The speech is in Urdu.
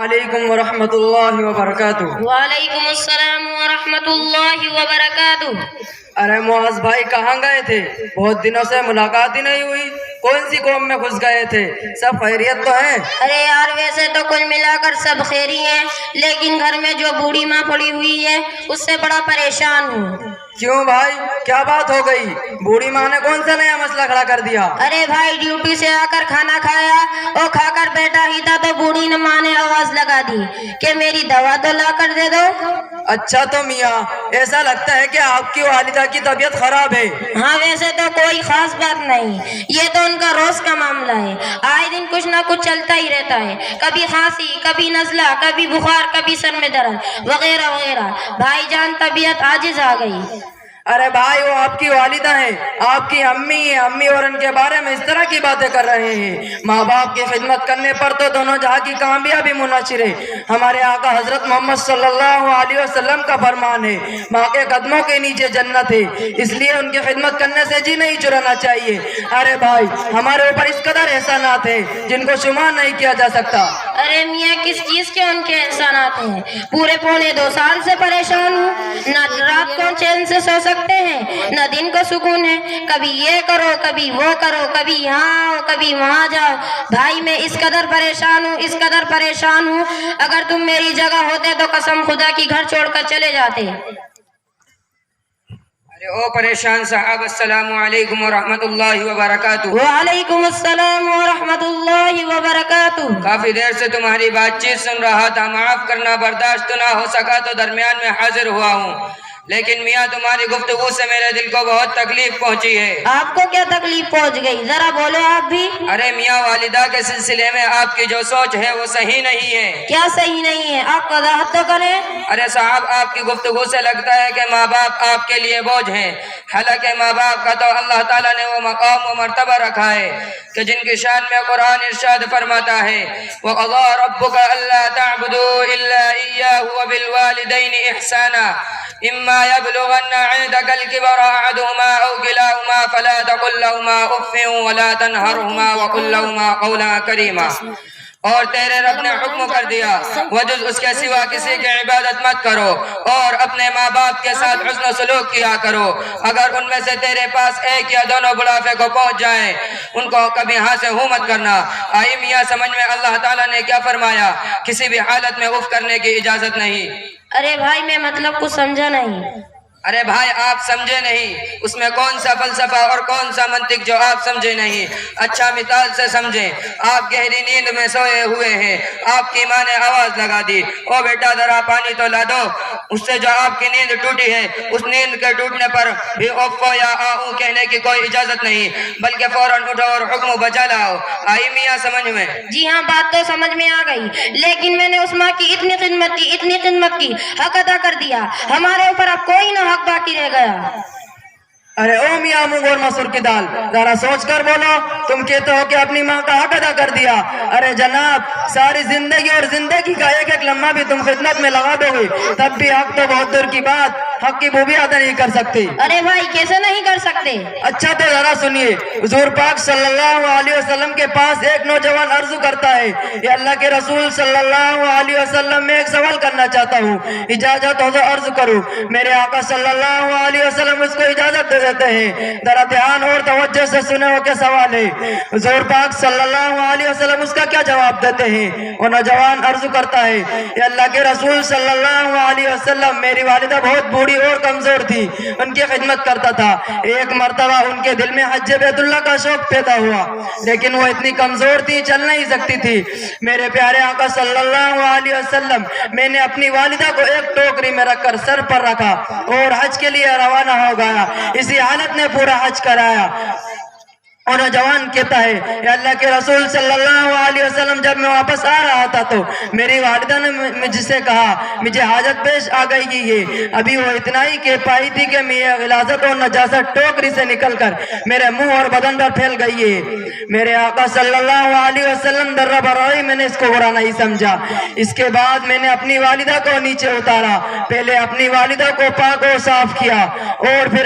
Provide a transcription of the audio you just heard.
علیکم ورحمۃ اللہ وبرکاتہ۔ وعلیکم السلام ورحمۃ اللہ وبرکاتہ۔ ارے معاذ بھائی کہاں گئے تھے؟ بہت دنوں سے ملاقات ہی نہیں ہوئی، کون سی قوم میں گھس گئے تھے؟ سب خیریت تو ہے؟ ارے یار ویسے تو کل ملا کر سب خیری ہیں، لیکن گھر میں جو بوڑھی ماں پڑی ہوئی ہے اس سے بڑا پریشان ہوں۔ کیوں بھائی، کیا بات ہو گئی؟ بوڑھی ماں نے کون سا نیا مسئلہ کھڑا کر دیا؟ ارے بھائی ڈیوٹی سے آ کر کھانا کھایا اور کھا کر بیٹھا ہی تھا تو بوڑھی ماں نے آواز لگا دی کہ میری دوا تو لا کر دے دو۔ اچھا تو میاں، ایسا لگتا ہے کہ آپ کی والدہ کی طبیعت خراب ہے۔ ہاں ویسے تو کوئی خاص بات نہیں، یہ تو ان کا روز کا معاملہ ہے، آئے دن کچھ نہ کچھ چلتا ہی رہتا ہے، کبھی کھانسی، کبھی نزلہ، کبھی بخار، کبھی سر میں درد وغیرہ وغیرہ۔ بھائی جان طبیعت عاجز آ گئی۔ ارے بھائی وہ آپ کی والدہ ہیں، آپ کی امی اور ان کے بارے میں اس طرح کی باتیں کر رہے ہیں۔ ماں باپ کی خدمت کرنے پر تو دونوں جہاں کی کامیابی منحصر ہے۔ ہمارے آقا حضرت محمد صلی اللہ علیہ وسلم کا فرمان ہے، ماں کے قدموں کے نیچے جنت ہے، اس لیے ان کی خدمت کرنے سے جی نہیں چرانا چاہیے۔ ارے بھائی ہمارے اوپر اس قدر احسانات ہیں جن کو شمار نہیں کیا جا سکتا۔ ارے میاں کس چیز کے ان کے احسانات ہیں؟ پورے پونے 2 سال سے پریشان ہوں، نہ رات کو چین سے سو سکتے ہیں نہ دن کو سکون ہے، کبھی یہ کرو کبھی وہ کرو، کبھی یہاں آؤ کبھی وہاں جاؤ۔ بھائی میں اس قدر پریشان ہوں، اگر تم میری جگہ ہوتے تو قسم خدا کی گھر چھوڑ کر چلے جاتے۔ او پریشان صاحب، السلام علیکم ورحمۃ اللہ وبرکاتہ۔ وعلیکم السلام ورحمۃ اللہ وبرکاتہ۔ کافی دیر سے تمہاری بات چیت سن رہا تھا، معاف کرنا، برداشت نہ ہو سکا تو درمیان میں حاضر ہوا ہوں، لیکن میاں تمہاری گفتگو سے میرے دل کو بہت تکلیف پہنچی ہے۔ آپ کو کیا تکلیف پہنچ گئی؟ ذرا بولو آپ بھی۔ ارے میاں والدہ کے سلسلے میں آپ کی جو سوچ ہے وہ صحیح نہیں ہے۔ کیا صحیح نہیں ہے؟ آپ وضاحت تو کریں۔ ارے صاحب آپ کی گفتگو سے لگتا ہے کہ ماں باپ آپ کے لیے بوجھ ہیں، حالانکہ ماں باپ کا تو اللہ تعالیٰ نے وہ مقام و مرتبہ رکھا ہے کہ جن کی شان میں قرآن ارشاد فرماتا ہے وَقَضَىٰ رَبُّكَ أَلَّا تَعْبُدُوا إِلَّا إِيَّاهُ وَبِالْوَالِدَيْنِ إِحْسَانًا إما يبلغن عندك الكبر أحدهما أو كلاهما فلا تقل لهما أف ولا تنهرهما وقل لهما قولا كريما۔ اور تیرے رب نے حکم کر دیا وجز اس کے سوا کسی کی عبادت مت کرو، اور اپنے ماں باپ کے ساتھ حسن و سلوک کیا کرو۔ اگر ان میں سے تیرے پاس ایک یا دونوں بڑھاپے کو پہنچ جائیں ان کو کبھی ہاں سے ہوں مت کرنا۔ آئی میاں سمجھ میں اللہ تعالیٰ نے کیا فرمایا؟ کسی بھی حالت میں اف کرنے کی اجازت نہیں۔ ارے بھائی میں مطلب کچھ سمجھا نہیں۔ ارے بھائی آپ سمجھے نہیں، اس میں کون سا فلسفہ اور کون سا منطق جو آپ سمجھے نہیں؟ اچھا مثال سے سمجھیں، آپ گہری نیند میں سوئے ہوئے ہیں، آپ کی ماں نے آواز لگا دی او بیٹا ذرا پانی تو لا دو، اس سے جو آپ کی نیند ٹوٹی ہے اس نیند کے ٹوٹنے پر بھی اوفو یا آؤ کہنے کی کوئی اجازت نہیں، بلکہ فوراً اٹھو اور حکم بجا لاؤ۔ آئی میاں سمجھ میں؟ جی ہاں بات تو سمجھ میں آ گئی، لیکن میں نے اس ماں کی اتنی خدمت کی، حق ادا کر دیا، ہمارے اوپر اب کوئی نہ حق باقی رہ گیا۔ ارے او میاں منہ اور مسور کی دال، ذرا سوچ کر بولو، تم کہتے ہو کہ اپنی ماں کا حق ادا کر دیا۔ ارے جناب ساری زندگی اور زندگی کا ایک ایک لمحہ بھی تم خدمت میں لگا دو گے تب بھی حق تو بہت دور کی بات، حق کی وہ بھی ادا نہیں کر سکتے۔ ارے بھائی کیسے نہیں کر سکتے؟ اچھا تو ذرا سنیے، حضور پاک صلی اللہ علیہ وسلم کے پاس ایک نوجوان عرض کرتا ہے کہ اللہ کے رسول صلی اللہ علیہ وسلم میں ایک سوال کرنا چاہتا ہوں، اجازت ہو تو عرض کروں۔ میرے آقا صلی اللہ علیہ وسلم اس کو اجازت دے دیتے ہیں۔ ذرا دھیان اور توجہ سے سنے ہو کہ سوال ہے، حضور پاک صلی اللہ علیہ وسلم اس کا کیا جواب دیتے ہیں؟ وہ نوجوان عرض کرتا ہے کہ اللہ کے رسول صلی اللہ علیہ وسلم میری والدہ بہت بوڑھی اور کمزور تھی، ان کی خدمت کرتا تھا، ایک مرتبہ ان کے دل میں حج بیت اللہ کا شوق پیدا ہوا، لیکن وہ اتنی کمزور تھی چل نہیں سکتی تھی۔ میرے پیارے آقا صلی اللہ علیہ وسلم میں نے اپنی والدہ کو ایک ٹوکری میں رکھ کر سر پر رکھا اور حج کے لیے روانہ ہو گیا، اسی حالت نے پورا حج کرایا۔ اور نوجوان کہتا ہے کہ اللہ کے رسول صلی اللہ علیہ وسلم جب میں واپس آ رہا تھا تو میری والدہ نے مجھ سے کہا مجھے حاجت پیش آ گئی ہے۔ ابھی وہ اتنا ہی کہہ پائی تھی کہ میری غلاظت اور نجاست ٹوکری سے نکل کر میرے منہ اور بدن پر پھیل گئی ہے۔ میرے آقا صلی اللہ علیہ وسلم در برائی میں نے اس کو برا نہیں سمجھا۔ اس کے بعد میں نے اپنی والدہ کو نیچے اتارا، پہلے اپنی والدہ کو پاک و صاف کیا اور پھر